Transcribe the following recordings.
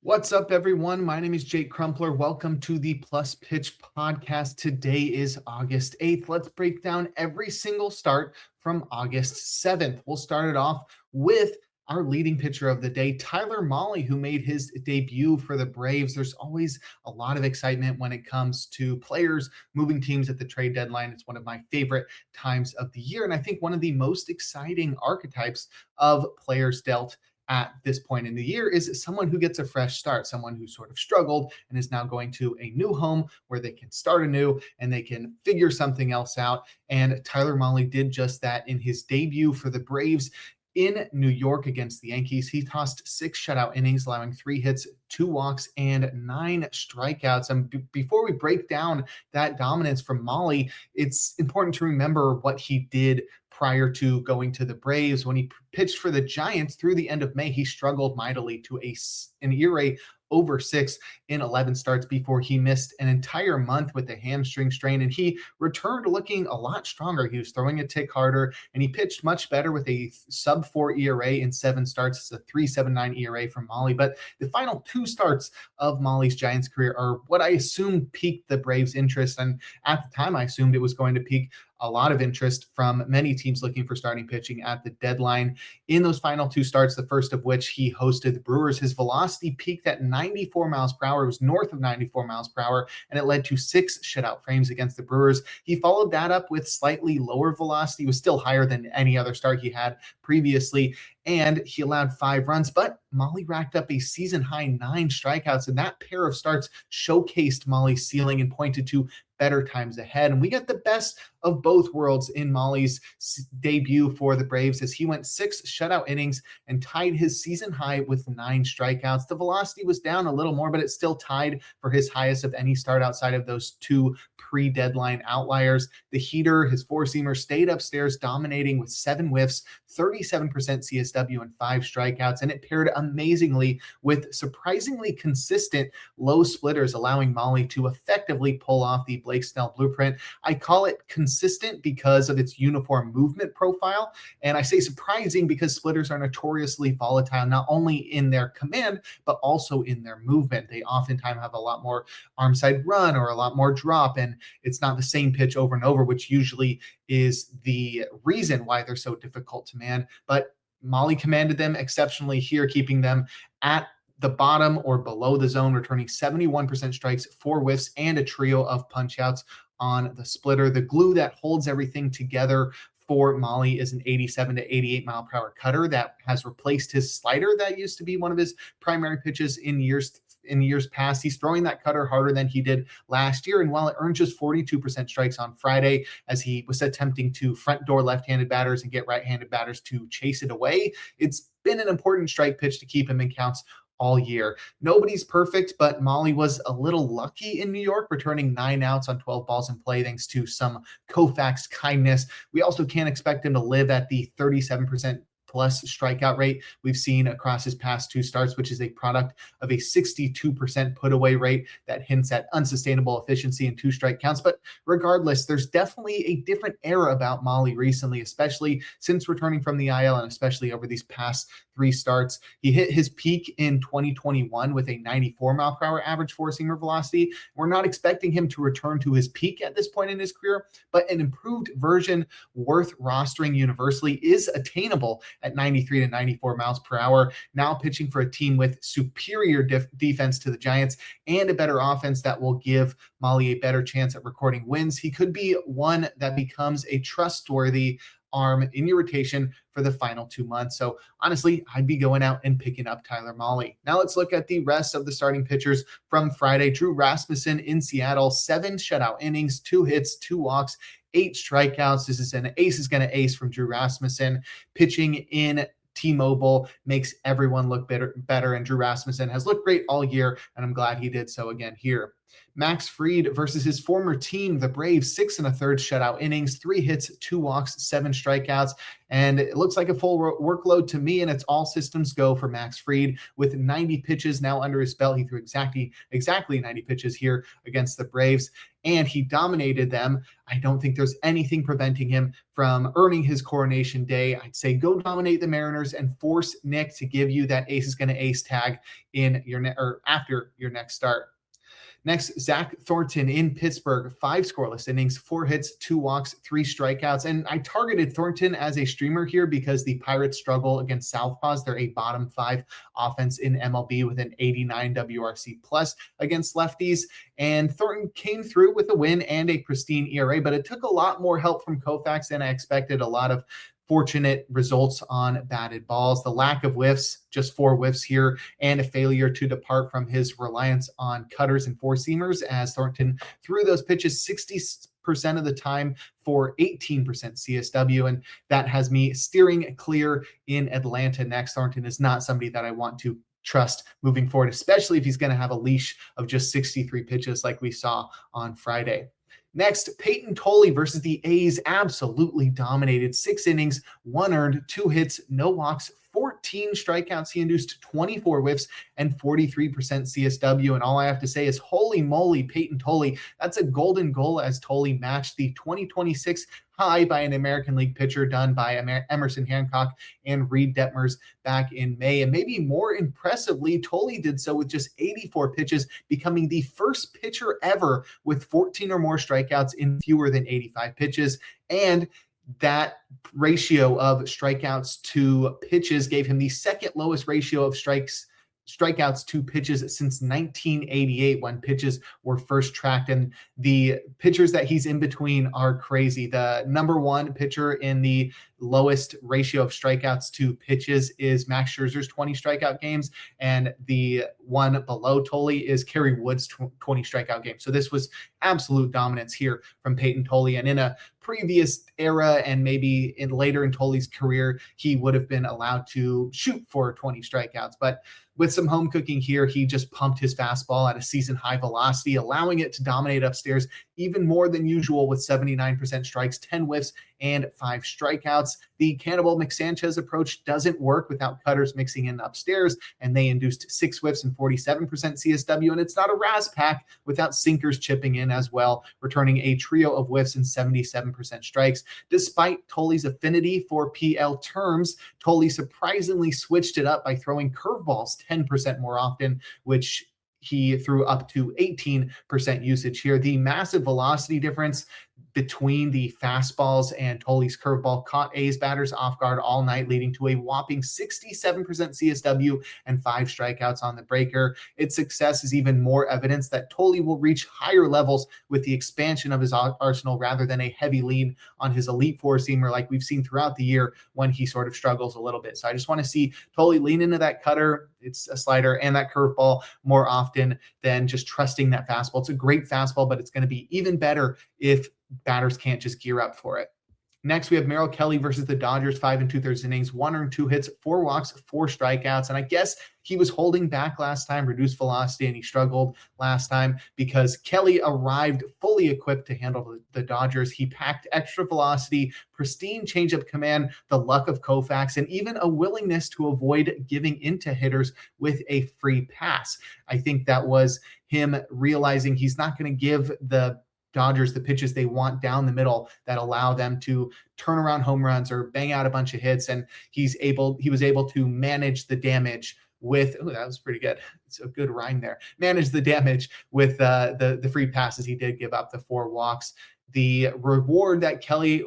What's up, everyone? My name is Jake Crumpler. Welcome to the Plus Pitch Podcast. Today is August 8th. Let's break down every single start from August 7th. We'll start it off with our leading pitcher of the day, Tyler Mahle, who made his debut for the Braves. There's always a lot of excitement when it comes to players moving teams at the trade deadline. It's one of my favorite times of the year, and I think one of the most exciting archetypes of players dealt at this point in the year is someone who gets a fresh start, someone who sort of struggled and is now going to a new home where they can start anew and they can figure something else out. And Tyler Mahle did just that in his debut for the Braves in New York against the Yankees. He tossed 6 shutout innings, allowing 3 hits, 2 walks, and 9 strikeouts. And before we break down that dominance from Mahle, it's important to remember what he did prior to going to the Braves. When he pitched for the Giants through the end of May, he struggled mightily to an ERA over 6 in 11 starts before he missed an entire month with a hamstring strain, and he returned looking a lot stronger. He was throwing a tick harder, and he pitched much better with a sub-4 ERA in 7 starts. It's a 3.79 ERA from Mahle. But the final 2 starts of Mahle's Giants career are what I assume piqued the Braves' interest, and at the time I assumed it was going to pique a lot of interest from many teams looking for starting pitching at the deadline. In those final 2 starts, the first of which he hosted the Brewers, his velocity peaked at 94 miles per hour. It was north of 94 miles per hour, and it led to 6 shutout frames against the Brewers. He followed that up with slightly lower velocity. It was still higher than any other start he had previously, and he allowed 5 runs, but Mahle racked up a season-high 9 strikeouts, and that pair of starts showcased Mahle's ceiling and pointed to better times ahead. And we got the best of both worlds in Mahle's debut for the Braves as he went 6 shutout innings and tied his season high with 9 strikeouts. The velocity was down a little more, but it's still tied for his highest of any start outside of those 2 pre-deadline outliers. The heater, his four-seamer, stayed upstairs, dominating with 7 whiffs, 37% CSW, and 5 strikeouts, and it paired amazingly with surprisingly consistent low splitters, allowing Mahle to effectively pull off the Blake Snell blueprint. I call it consistent because of its uniform movement profile, and I say surprising because splitters are notoriously volatile, not only in their command, but also in their movement. They oftentimes have a lot more arm side run or a lot more drop, and it's not the same pitch over and over, which usually is the reason why they're so difficult to man. But Mahle commanded them exceptionally here, keeping them at the bottom or below the zone, returning 71% strikes, 4 whiffs, and a trio of punch-outs on the splitter. The glue that holds everything together for Mahle is an 87 to 88 mile per hour cutter that has replaced his slider that used to be one of his primary pitches in years past. He's throwing that cutter harder than he did last year, and while it earned just 42% strikes on Friday as he was attempting to front door left-handed batters and get right-handed batters to chase it away, it's been an important strike pitch to keep him in counts all year. Nobody's perfect, but Mahle was a little lucky in New York, returning 9 outs on 12 balls in play thanks to some Koufax kindness. We also can't expect him to live at the 37% plus strikeout rate we've seen across his past 2 starts, which is a product of a 62% put away rate that hints at unsustainable efficiency in 2 strike counts. But regardless, there's definitely a different era about Mahle recently, especially since returning from the IL and especially over these past 3 starts. He hit his peak in 2021 with a 94 mile per hour average 4-seamer velocity. We're not expecting him to return to his peak at this point in his career, but an improved version worth rostering universally is attainable at 93 to 94 miles per hour, now pitching for a team with superior defense to the Giants and a better offense that will give Mahle a better chance at recording wins. He could be one that becomes a trustworthy arm in your rotation for the final 2 months. So honestly, I'd be going out and picking up Tyler Mahle. Now let's look at the rest of the starting pitchers from Friday. Drew Rasmussen in Seattle, 7 shutout innings, 2 hits, 2 walks, 8 strikeouts. This is an ace is going to ace from Drew Rasmussen. Pitching in T-Mobile makes everyone look better, and Drew Rasmussen has looked great all year, and I'm glad he did so again here. Max Fried versus his former team, the Braves, 6 1/3 shutout innings, 3 hits, 2 walks, 7 strikeouts. And it looks like a full workload to me, and it's all systems go for Max Fried with 90 pitches now under his belt. He threw exactly 90 pitches here against the Braves, and he dominated them. I don't think there's anything preventing him from earning his coronation day. I'd say go dominate the Mariners and force Nick to give you that ace is going to ace tag in your or after your next start. Next, Zach Thornton in Pittsburgh, 5 scoreless innings, 4 hits, 2 walks, 3 strikeouts. And I targeted Thornton as a streamer here because the Pirates struggle against Southpaws. They're a bottom 5 offense in MLB with an 89 WRC plus against lefties. And Thornton came through with a win and a pristine ERA, but it took a lot more help from Koufax than I expected. A lot of fortunate results on batted balls. The lack of whiffs, just 4 whiffs here, and a failure to depart from his reliance on cutters and four-seamers as Thornton threw those pitches 60% of the time for 18% CSW, and that has me steering clear in Atlanta next. Thornton is not somebody that I want to trust moving forward, especially if he's going to have a leash of just 63 pitches like we saw on Friday. Next, Peyton Tolley versus the A's absolutely dominated. 6 innings, 1 earned, 2 hits, no walks, 14 strikeouts. He induced 24 whiffs and 43% CSW. And all I have to say is, holy moly, Peyton Tolley. That's a golden goal as Tolley matched the 2026 high by an American League pitcher done by Emerson Hancock and Reed Detmers back in May. And maybe more impressively, Tolley did so with just 84 pitches, becoming the first pitcher ever with 14 or more strikeouts in fewer than 85 pitches. And that ratio of strikeouts to pitches gave him the second lowest ratio of strikeouts to pitches since 1988 when pitches were first tracked. And the pitchers that he's in between are crazy. The number 1 pitcher in the lowest ratio of strikeouts to pitches is Max Scherzer's 20 strikeout games, and the one below Tolley is Kerry Wood's 20 strikeout games. So this was absolute dominance here from Peyton Tolley. And in a previous era, and maybe later in Tolley's career, he would have been allowed to shoot for 20 strikeouts. But with some home cooking here, he just pumped his fastball at a season high velocity, allowing it to dominate upstairs even more than usual with 79% strikes, 10 whiffs, and 5 strikeouts. The Cannibal McSanchez approach doesn't work without cutters mixing in upstairs, and they induced 6 whiffs and 47% CSW. And it's not a Raz pack without sinkers chipping in as well, returning a trio of whiffs and 77% strikes. Despite Tolley's affinity for PL terms, Tolley surprisingly switched it up by throwing curveballs 10% more often, which he threw up to 18% usage here. The massive velocity difference between the fastballs and Tolley's curveball caught A's batters off guard all night, leading to a whopping 67% CSW and 5 strikeouts on the breaker. Its success is even more evidence that Tolley will reach higher levels with the expansion of his arsenal rather than a heavy lean on his elite four-seamer like we've seen throughout the year when he sort of struggles a little bit. So I just want to see Tolley lean into that cutter, it's a slider, and that curveball more often than just trusting that fastball. It's a great fastball, but it's going to be even better if batters can't just gear up for it. Next, we have Merrill Kelly versus the Dodgers, 5 2/3 innings, 1 earned, 2 hits, 4 walks, 4 strikeouts. And I guess he was holding back last time, reduced velocity, and he struggled last time because Kelly arrived fully equipped to handle the Dodgers. He packed extra velocity, pristine changeup command, the luck of Koufax, and even a willingness to avoid giving into hitters with a free pass. I think that was him realizing he's not going to give the Dodgers the pitches they want down the middle that allow them to turn around home runs or bang out a bunch of hits. And he was able to manage the damage with, that was pretty good. It's a good rhyme there. Manage the damage with the free passes. He did give up the 4 walks. The reward that Kelly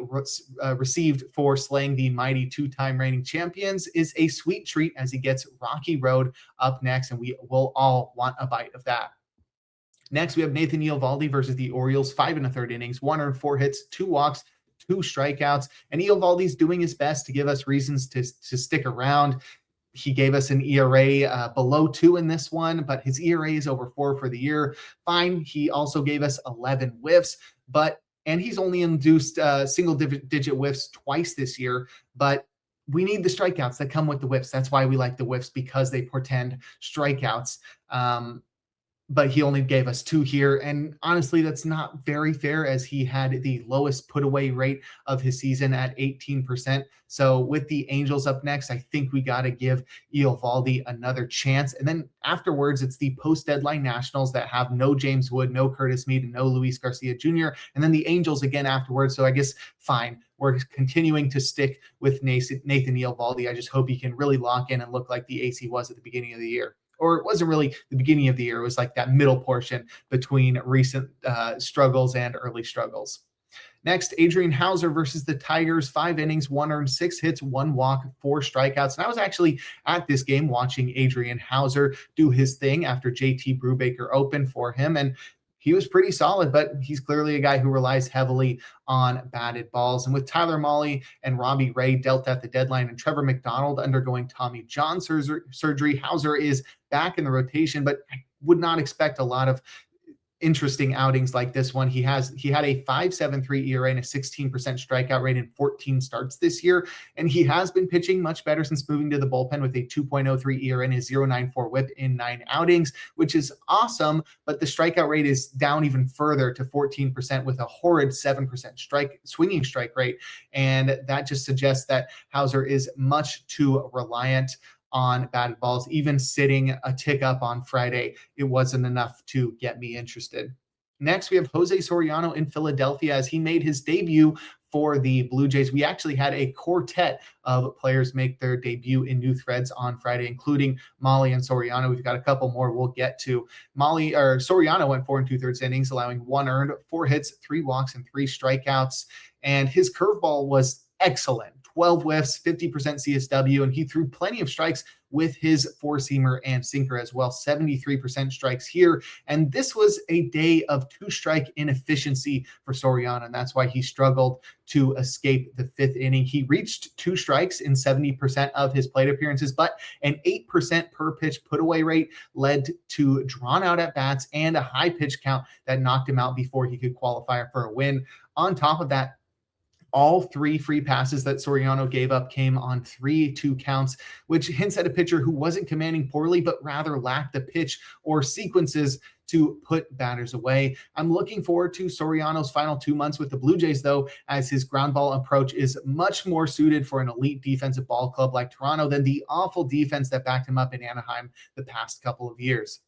received for slaying the mighty 2-time reigning champions is a sweet treat as he gets Rocky Road up next, and we will all want a bite of that. Next, we have Nathan Eovaldi versus the Orioles, 5 1/3 innings, 1 earned, 4 hits, 2 walks, 2 strikeouts. And Eovaldi's doing his best to give us reasons to stick around. He gave us an ERA below 2 in this one, but his ERA is over 4 for the year. Fine. He also gave us 11 whiffs, and he's only induced single-digit whiffs twice this year, but we need the strikeouts that come with the whiffs. That's why we like the whiffs, because they portend strikeouts. but he only gave us 2 here. And honestly, that's not very fair as he had the lowest put away rate of his season at 18%. So with the Angels up next, I think we got to give Eovaldi another chance. And then afterwards, it's the post deadline Nationals that have no James Wood, no Curtis Mead, and no Luis Garcia Jr. And then the Angels again afterwards. So I guess fine. We're continuing to stick with Nathan Eovaldi. I just hope he can really lock in and look like the AC was at the beginning of the year. Or it wasn't really the beginning of the year. It was like that middle portion between recent struggles and early struggles. Next, Adrian Hauser versus the Tigers, 5 innings, 1 earned, 6 hits, 1 walk, 4 strikeouts. And I was actually at this game watching Adrian Hauser do his thing after JT Brubaker opened for him. And he was pretty solid, but he's clearly a guy who relies heavily on batted balls. And with Tyler Mahle and Robbie Ray dealt at the deadline and Trevor McDonald undergoing Tommy John surgery, Hauser is back in the rotation, but I would not expect a lot of interesting outings like this one. He had a 5.73 ERA and a 16% strikeout rate in 14 starts this year, and he has been pitching much better since moving to the bullpen with a 2.03 ERA and a 0.94 WHIP in 9 outings, which is awesome. But the strikeout rate is down even further to 14% with a horrid 7% swinging strike rate, and that just suggests that Hauser is much too reliant on batted balls. Even sitting a tick up on Friday, it wasn't enough to get me interested. Next, we have Jose Soriano in Philadelphia as he made his debut for the Blue Jays. We actually had a quartet of players make their debut in New Threads on Friday, including Mahle and Soriano. We've got a couple more we'll get to. Soriano went 4 2/3 innings, allowing 1 earned, 4 hits, 3 walks, and 3 strikeouts. And his curveball was excellent. 12 whiffs, 50% CSW, and he threw plenty of strikes with his 4-seamer and sinker as well, 73% strikes here. And this was a day of 2-strike inefficiency for Soriano, and that's why he struggled to escape the 5th inning. He reached 2 strikes in 70% of his plate appearances, but an 8% per pitch put away rate led to drawn out at bats and a high pitch count that knocked him out before he could qualify for a win. On top of that, all 3 free passes that Soriano gave up came on 3-2 counts, which hints at a pitcher who wasn't commanding poorly, but rather lacked the pitch or sequences to put batters away. I'm looking forward to Soriano's final 2 months with the Blue Jays, though, as his ground ball approach is much more suited for an elite defensive ball club like Toronto than the awful defense that backed him up in Anaheim the past couple of years.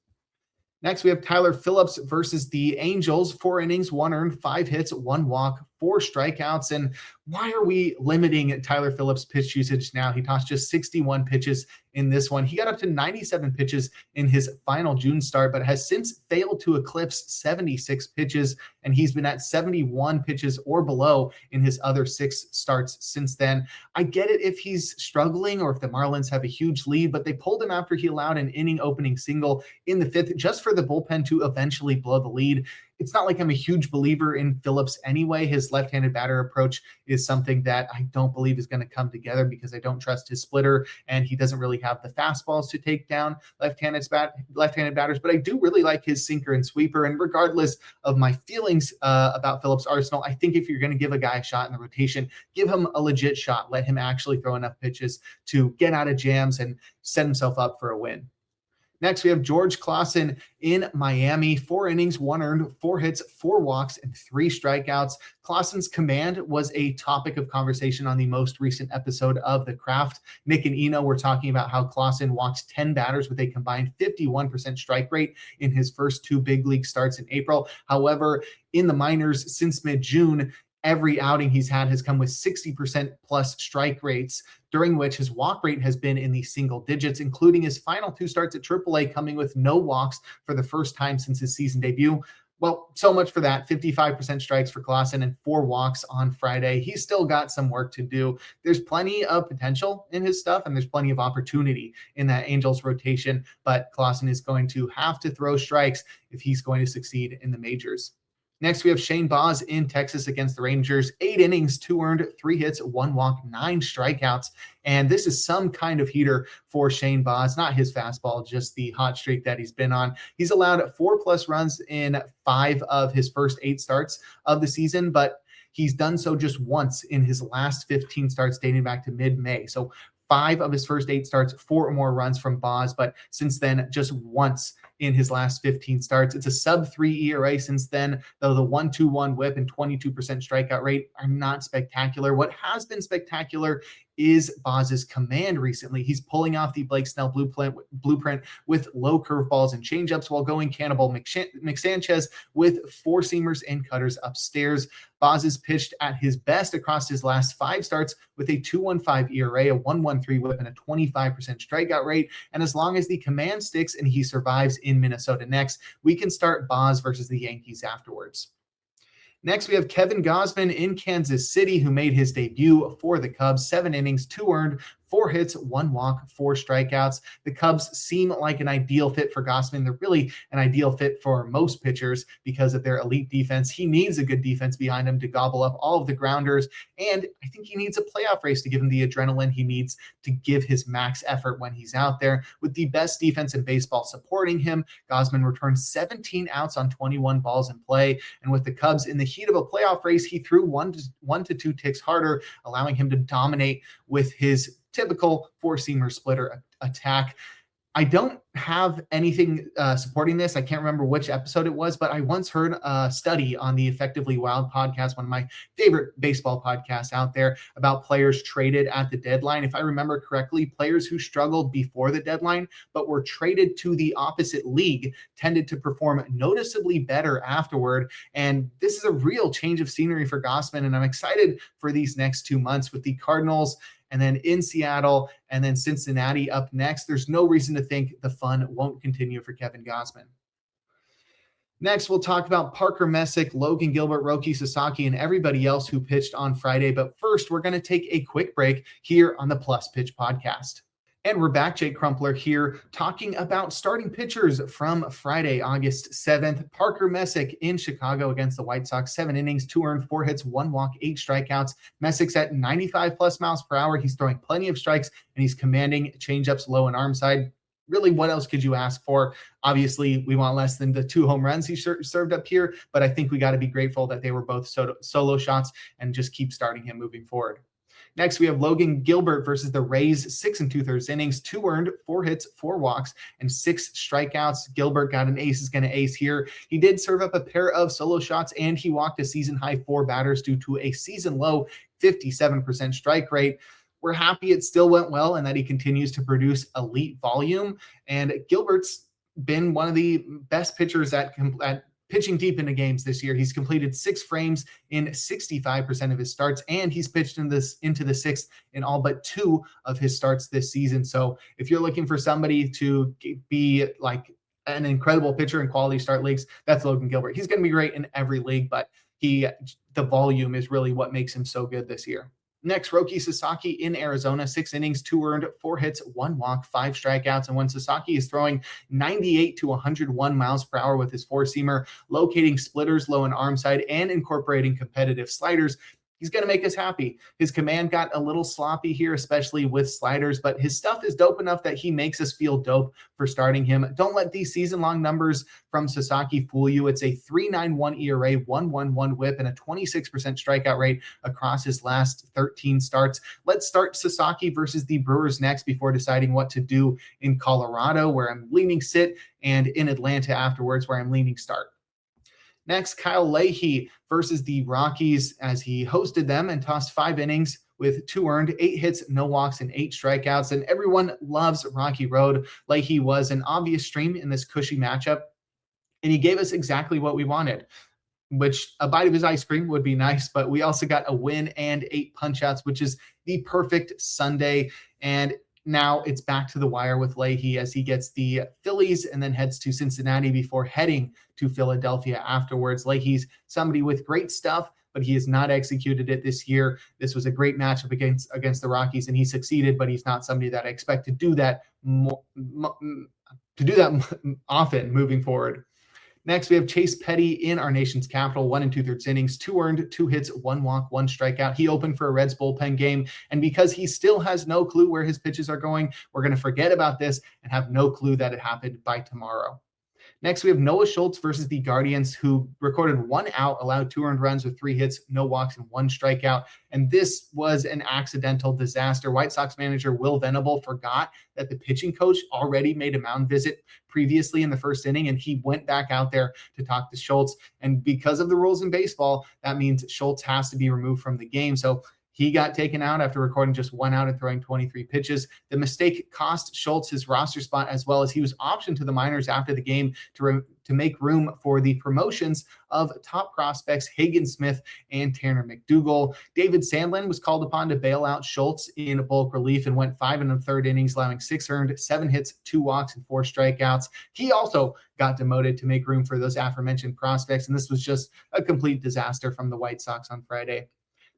Next, we have Tyler Phillips versus the Angels. 4 innings, 1 earned, 5 hits, 1 walk, 4 strikeouts. And why are we limiting Tyler Phillips' pitch usage now? He tossed just 61 pitches in this one. He got up to 97 pitches in his final June start, but has since failed to eclipse 76 pitches, and he's been at 71 pitches or below in his other 6 starts since then. I get it if he's struggling or if the Marlins have a huge lead, but they pulled him after he allowed an inning opening single in the 5th just for the bullpen to eventually blow the lead. It's not like I'm a huge believer in Phillips anyway. His left-handed batter approach is something that I don't believe is going to come together because I don't trust his splitter, and he doesn't really have the fastballs to take down left-handed batters. But I do really like his sinker and sweeper. And regardless of my feelings about Phillips' arsenal, I think if you're going to give a guy a shot in the rotation, give him a legit shot. Let him actually throw enough pitches to get out of jams and set himself up for a win. Next, we have George Clausen in Miami. 4 innings, 1 earned, 4 hits, 4 walks, and 3 strikeouts. Clausen's command was a topic of conversation on the most recent episode of The Craft. Nick and Eno were talking about how Clausen walked 10 batters with a combined 51% strike rate in his first 2 big league starts in April. However, in the minors since mid-June, every outing he's had has come with 60% plus strike rates, during which his walk rate has been in the single digits, including his final 2 starts at AAA coming with no walks for the first time since his season debut. Well, so much for that. 55% strikes for Clausen and 4 walks on Friday. He's still got some work to do. There's plenty of potential in his stuff, and there's plenty of opportunity in that Angels rotation, but Clausen is going to have to throw strikes if he's going to succeed in the majors. Next, we have Shane Baz in Texas against the Rangers. 8 innings, 2 earned, 3 hits, 1 walk, 9 strikeouts. And this is some kind of heater for Shane Baz, not his fastball, just the hot streak that he's been on. He's allowed 4+ runs in 5 of his first 8 starts of the season, but he's done so just once in his last 15 starts dating back to mid-May. So 5 of his first 8 starts, 4 or more runs from Baz, but since then, just once in his last 15 starts. It's a sub-3 ERA since then, though the 1.21 WHIP and 22% strikeout rate are not spectacular. What has been spectacular is Boz's command recently. He's pulling off the Blake Snell blueprint with low curveballs and changeups while going Cannibal McSanchez with four-seamers and cutters upstairs. Boz has pitched at his best across his last 5 starts with a 2.15 ERA, a 1.13 WHIP, and a 25% strikeout rate. And as long as the command sticks and he survives in Minnesota next, we can start Boz versus the Yankees afterwards. Next, we have Kevin Gausman in Kansas City, who made his debut for the Cubs. 7 innings, 2 earned, 4 hits, 1 walk, 4 strikeouts. The Cubs seem like an ideal fit for Gausman. They're really an ideal fit for most pitchers because of their elite defense. He needs a good defense behind him to gobble up all of the grounders, and I think he needs a playoff race to give him the adrenaline he needs to give his max effort when he's out there. With the best defense in baseball supporting him, Gausman returned 17 outs on 21 balls in play, and with the Cubs in the heat of a playoff race, he threw one to two ticks harder, allowing him to dominate with his typical four-seamer splitter attack. I don't have anything supporting this. I can't remember which episode it was, but I once heard a study on the Effectively Wild podcast, one of my favorite baseball podcasts out there, about players traded at the deadline. If I remember correctly, players who struggled before the deadline but were traded to the opposite league tended to perform noticeably better afterward. And this is a real change of scenery for Gausman, and I'm excited for these next 2 months with the Cardinals and then in Seattle, and then Cincinnati up next. There's no reason to think the fun won't continue for Kevin Gausman. Next, we'll talk about Parker Messick, Logan Gilbert, Roki Sasaki, and everybody else who pitched on Friday. But first, we're going to take a quick break here on the Plus Pitch podcast. And we're back. Jake Crumpler here talking about starting pitchers from Friday, August 7th. Parker Messick in Chicago against the White Sox. 7 innings, 2 earned, 4 hits, 1 walk, 8 strikeouts. Messick's at 95 plus miles per hour. He's throwing plenty of strikes, and he's commanding changeups low and arm side. Really, what else could you ask for? Obviously, we want less than the 2 home runs he served up here, but I think we got to be grateful that they were both solo shots and just keep starting him moving forward. Next, we have Logan Gilbert versus the Rays. 6 2/3 innings, 2 earned, 4 hits, 4 walks, and 6 strikeouts. Gilbert got an ace, is going to ace here. He did serve up a pair of solo shots, and he walked a season-high 4 batters due to a season-low 57% strike rate. We're happy it still went well and that he continues to produce elite volume. And Gilbert's been one of the best pitchers at pitching deep into games this year. He's completed 6 frames in 65% of his starts, and he's pitched into the 6th in all but 2 of his starts this season. So if you're looking for somebody to be like an incredible pitcher in quality start leagues, that's Logan Gilbert. He's going to be great in every league, but the volume is really what makes him so good this year. Next, Roki Sasaki in Arizona. 6 innings, 2 earned, 4 hits, 1 walk, 5 strikeouts. And when Sasaki is throwing 98 to 101 miles per hour with his 4-seamer, locating splitters low and arm side, and incorporating competitive sliders, he's going to make us happy. His command got a little sloppy here, especially with sliders, but his stuff is dope enough that he makes us feel dope for starting him. Don't let these season-long numbers from Sasaki fool you. It's a 3.91 ERA, 1.11 WHIP, and a 26% strikeout rate across his last 13 starts. Let's start Sasaki versus the Brewers next before deciding what to do in Colorado, where I'm leaning sit, and in Atlanta afterwards, where I'm leaning start. Next, Kyle Leahy versus the Rockies as he hosted them and tossed 5 innings with 2 earned, 8 hits, no walks, and 8 strikeouts. And everyone loves Rocky Road. Leahy was an obvious stream in this cushy matchup, and he gave us exactly what we wanted, which a bite of his ice cream would be nice, but we also got a win and 8 punch-outs, which is the perfect Sunday. And now it's back to the wire with Leahy as he gets the Phillies and then heads to Cincinnati before heading to Philadelphia afterwards. Leahy's somebody with great stuff, but he has not executed it this year. This was a great matchup against the Rockies, and he succeeded, but he's not somebody that I expect to do that often moving forward. Next, we have Chase Petty in our nation's capital. 1 2/3 innings, 2 earned, 2 hits, 1 walk, 1 strikeout. He opened for a Reds bullpen game, and because he still has no clue where his pitches are going, we're going to forget about this and have no clue that it happened by tomorrow. Next, we have Noah Schultz versus the Guardians, who recorded 1 out, allowed 2 earned runs with 3 hits, no walks, and 1 strikeout. And this was an accidental disaster. White Sox manager Will Venable forgot that the pitching coach already made a mound visit previously in the first inning, and he went back out there to talk to Schultz. And because of the rules in baseball, that means Schultz has to be removed from the game. So he got taken out after recording just 1 out and throwing 23 pitches. The mistake cost Schultz his roster spot, as well as he was optioned to the minors after the game to make room for the promotions of top prospects Hagen Smith and Tanner McDougal. David Sandlin was called upon to bail out Schultz in bulk relief and went 5 1/3 innings, allowing 6 earned, 7 hits, 2 walks, and 4 strikeouts. He also got demoted to make room for those aforementioned prospects, and this was just a complete disaster from the White Sox on Friday.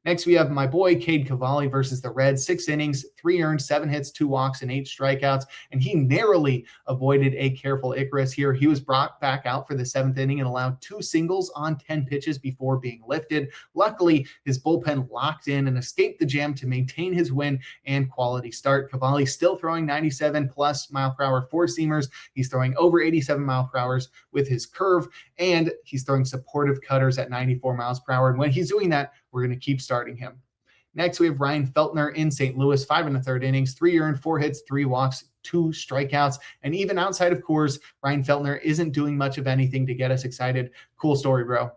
Next, we have my boy Cade Cavalli versus the Reds. 6 innings, 3 earned, 7 hits, 2 walks, and 8 strikeouts. And he narrowly avoided a careful Icarus here. He was brought back out for the 7th inning and allowed 2 singles on 10 pitches before being lifted. Luckily, his bullpen locked in and escaped the jam to maintain his win and quality start. Cavalli still throwing 97 plus mile per hour 4-seamers. He's throwing over 87 mile per hour with his curve, and he's throwing supportive cutters at 94 miles per hour. And when he's doing that, we're going to keep starting him. Next, we have Ryan Feltner in St. Louis, 5 1/3 innings, 3 earned, 4 hits, 3 walks, 2 strikeouts. And even outside of Coors, Ryan Feltner isn't doing much of anything to get us excited. Cool story, bro.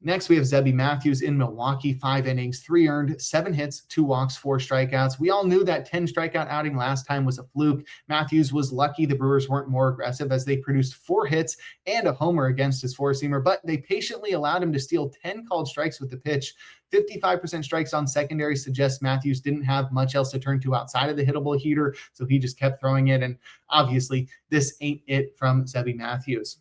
Next, we have Zebby Matthews in Milwaukee, 5 innings, 3 earned, 7 hits, 2 walks, 4 strikeouts. We all knew that 10 strikeout outing last time was a fluke. Matthews was lucky the Brewers weren't more aggressive, as they produced 4 hits and a homer against his 4-seamer, but they patiently allowed him to steal 10 called strikes with the pitch. 55% strikes on secondary suggests Matthews didn't have much else to turn to outside of the hittable heater, so he just kept throwing it. And obviously, this ain't it from Zebby Matthews.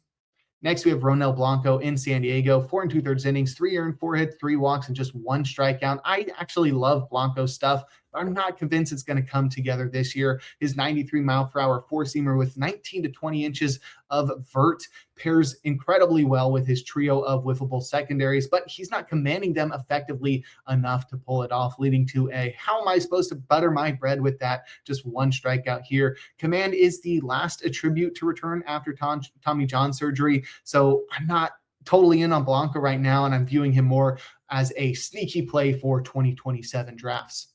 Next, we have Ronel Blanco in San Diego, 4 2/3 innings, 3 earned, 4 hits, 3 walks, and just 1 strikeout. I actually love Blanco's stuff, but I'm not convinced it's going to come together this year. His 93 mile per hour 4-seamer with 19 to 20 inches of vert pairs incredibly well with his trio of whiffable secondaries, but he's not commanding them effectively enough to pull it off, leading to a how am I supposed to butter my bread with that? Just 1 strikeout here. Command is the last attribute to return after Tommy John surgery, so I'm not totally in on Blanco right now, and I'm viewing him more as a sneaky play for 2027 drafts.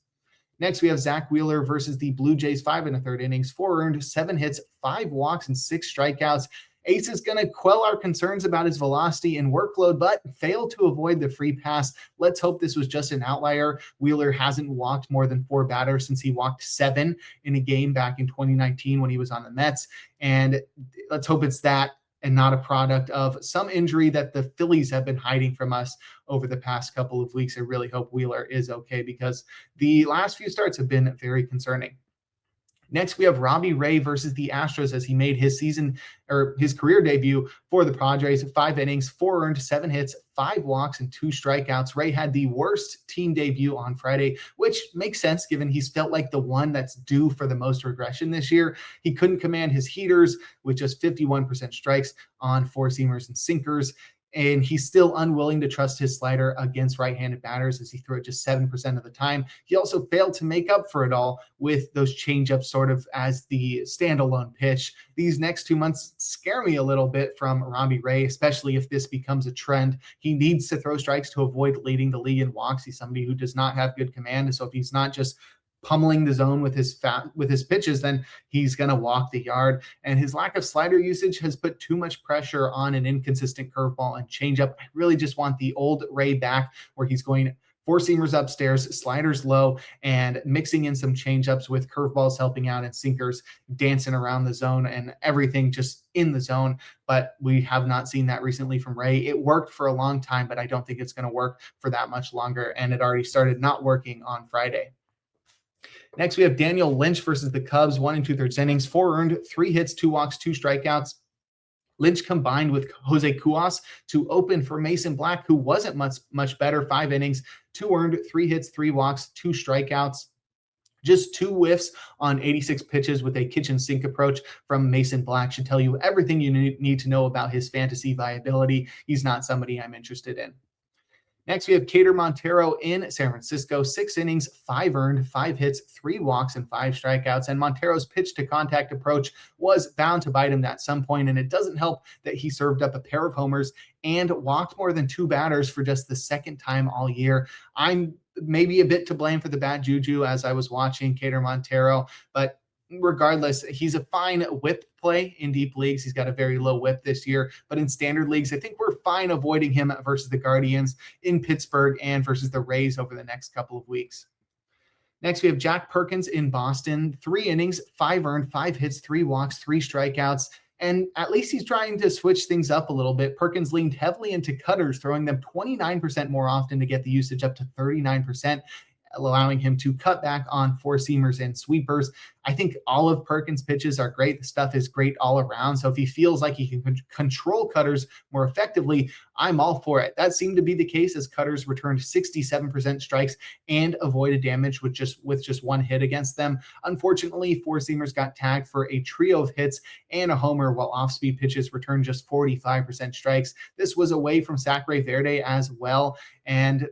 Next, we have Zach Wheeler versus the Blue Jays, 5 1/3 innings, 4 earned, 7 hits, 5 walks, and 6 strikeouts. Ace is going to quell our concerns about his velocity and workload, but failed to avoid the free pass. Let's hope this was just an outlier. Wheeler hasn't walked more than 4 batters since he walked 7 in a game back in 2019 when he was on the Mets. And let's hope it's that and not a product of some injury that the Phillies have been hiding from us over the past couple of weeks. I really hope Wheeler is okay, because the last few starts have been very concerning. Next, we have Robbie Ray versus the Astros, as he made his career debut for the Padres. 5 innings, 4 earned, 7 hits, 5 walks, and 2 strikeouts. Ray had the worst team debut on Friday, which makes sense given he's felt like the one that's due for the most regression this year. He couldn't command his heaters with just 51% strikes on 4-seamers and sinkers. And he's still unwilling to trust his slider against right-handed batters, as he threw it just 7% of the time. He also failed to make up for it all with those changeups sort of as the standalone pitch. These next 2 months scare me a little bit from Robbie Ray, especially if this becomes a trend. He needs to throw strikes to avoid leading the league in walks. He's somebody who does not have good command. So if he's not just pummeling the zone with his pitches, then he's going to walk the yard. And his lack of slider usage has put too much pressure on an inconsistent curveball and changeup. I really just want the old Ray back, where he's going 4-seamers upstairs, sliders low, and mixing in some changeups with curveballs helping out and sinkers dancing around the zone and everything just in the zone. But we have not seen that recently from Ray. It worked for a long time, but I don't think it's going to work for that much longer. And it already started not working on Friday. Next, we have Daniel Lynch versus the Cubs, 1 2/3 innings, 4 earned, 3 hits, 2 walks, 2 strikeouts. Lynch combined with Jose Cuas to open for Mason Black, who wasn't much better. 5 innings, 2 earned, 3 hits, 3 walks, 2 strikeouts. Just 2 whiffs on 86 pitches with a kitchen sink approach from Mason Black should tell you everything you need to know about his fantasy viability. He's not somebody I'm interested in. Next, we have Cater Montero in San Francisco, 6 innings, 5 earned, 5 hits, 3 walks, and 5 strikeouts. And Montero's pitch to contact approach was bound to bite him at some point, and it doesn't help that he served up a pair of homers and walked more than 2 batters for just the second time all year. I'm maybe a bit to blame for the bad juju as I was watching Cater Montero, but regardless, he's a fine whip play in deep leagues. He's got a very low whip this year, but in standard leagues, I think we're fine avoiding him versus the Guardians in Pittsburgh and versus the Rays over the next couple of weeks. Next, we have Jack Perkins in Boston, 3 innings, 5 earned, 5 hits, 3 walks, 3 strikeouts. And at least he's trying to switch things up a little bit. Perkins leaned heavily into cutters, throwing them 29% more often to get the usage up to 39%. Allowing him to cut back on four-seamers and sweepers. I think all of Perkins' pitches are great. The stuff is great all around. So if he feels like he can control cutters more effectively, I'm all for it. That seemed to be the case as cutters returned 67% strikes and avoided damage with just 1 hit against them. Unfortunately, four-seamers got tagged for a trio of hits and a homer, while off-speed pitches returned just 45% strikes. This was away from Sacre Verde as well, and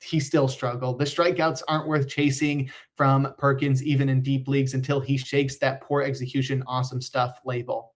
he still struggled. The strikeouts aren't worth chasing from Perkins, even in deep leagues, until he shakes that poor execution, awesome stuff label.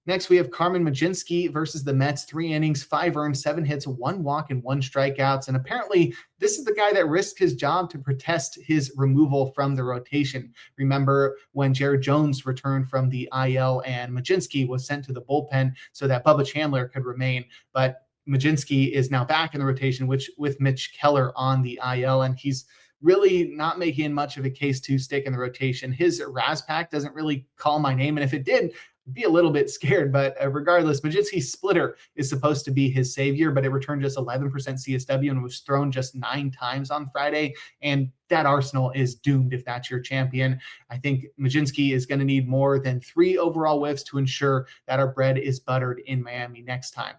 Next, we have Carmen Mlodzinski versus the Mets, 3 innings, 5 earned, 7 hits, 1 walk, and 1 strikeouts. And apparently, this is the guy that risked his job to protest his removal from the rotation. Remember when Jared Jones returned from the IL and Mlodzinski was sent to the bullpen so that Bubba Chandler could remain. But Mlodzinski is now back in the rotation, which with Mitch Keller on the IL, and he's really not making much of a case to stick in the rotation. His Raz pack doesn't really call my name, and if it did, I'd be a little bit scared. But regardless, Mlodzinski's splitter is supposed to be his savior, but it returned just 11% CSW and was thrown just 9 times on Friday. And that arsenal is doomed if that's your champion. I think Mlodzinski is going to need more than 3 overall whiffs to ensure that our bread is buttered in Miami next time.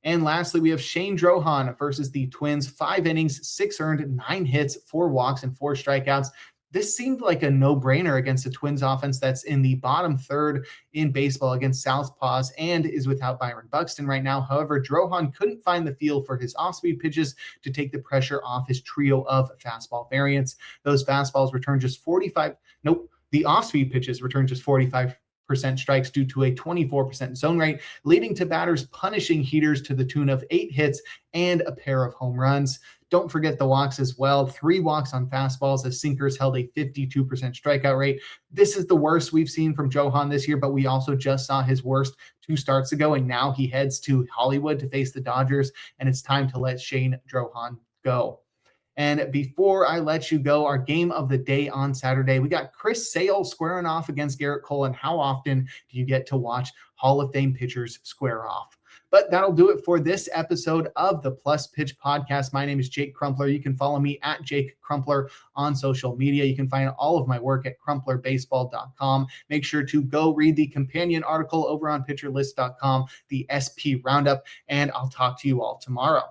And lastly, we have Shane Drohan versus the Twins, 5 innings, 6 earned, 9 hits, 4 walks, and 4 strikeouts. This seemed like a no-brainer against the Twins offense that's in the bottom third in baseball against Southpaws and is without Byron Buxton right now. However, Drohan couldn't find the feel for his off-speed pitches to take the pressure off his trio of fastball variants. Those fastballs returned just 45. Nope. The off-speed pitches returned just 45% strikes due to a 24% zone rate, leading to batters punishing heaters to the tune of 8 hits and a pair of home runs. Don't forget the walks as well. 3 walks on fastballs as sinkers held a 52% strikeout rate. This is the worst we've seen from Drohan this year, but we also just saw his worst 2 starts ago, and now he heads to Hollywood to face the Dodgers, and it's time to let Shane Drohan go. And before I let you go, our game of the day on Saturday, we got Chris Sale squaring off against Garrett Cole. And how often do you get to watch Hall of Fame pitchers square off? But that'll do it for this episode of the Plus Pitch Podcast. My name is Jake Crumpler. You can follow me at Jake Crumpler on social media. You can find all of my work at crumplerbaseball.com. Make sure to go read the companion article over on pitcherlist.com, the SP Roundup, and I'll talk to you all tomorrow.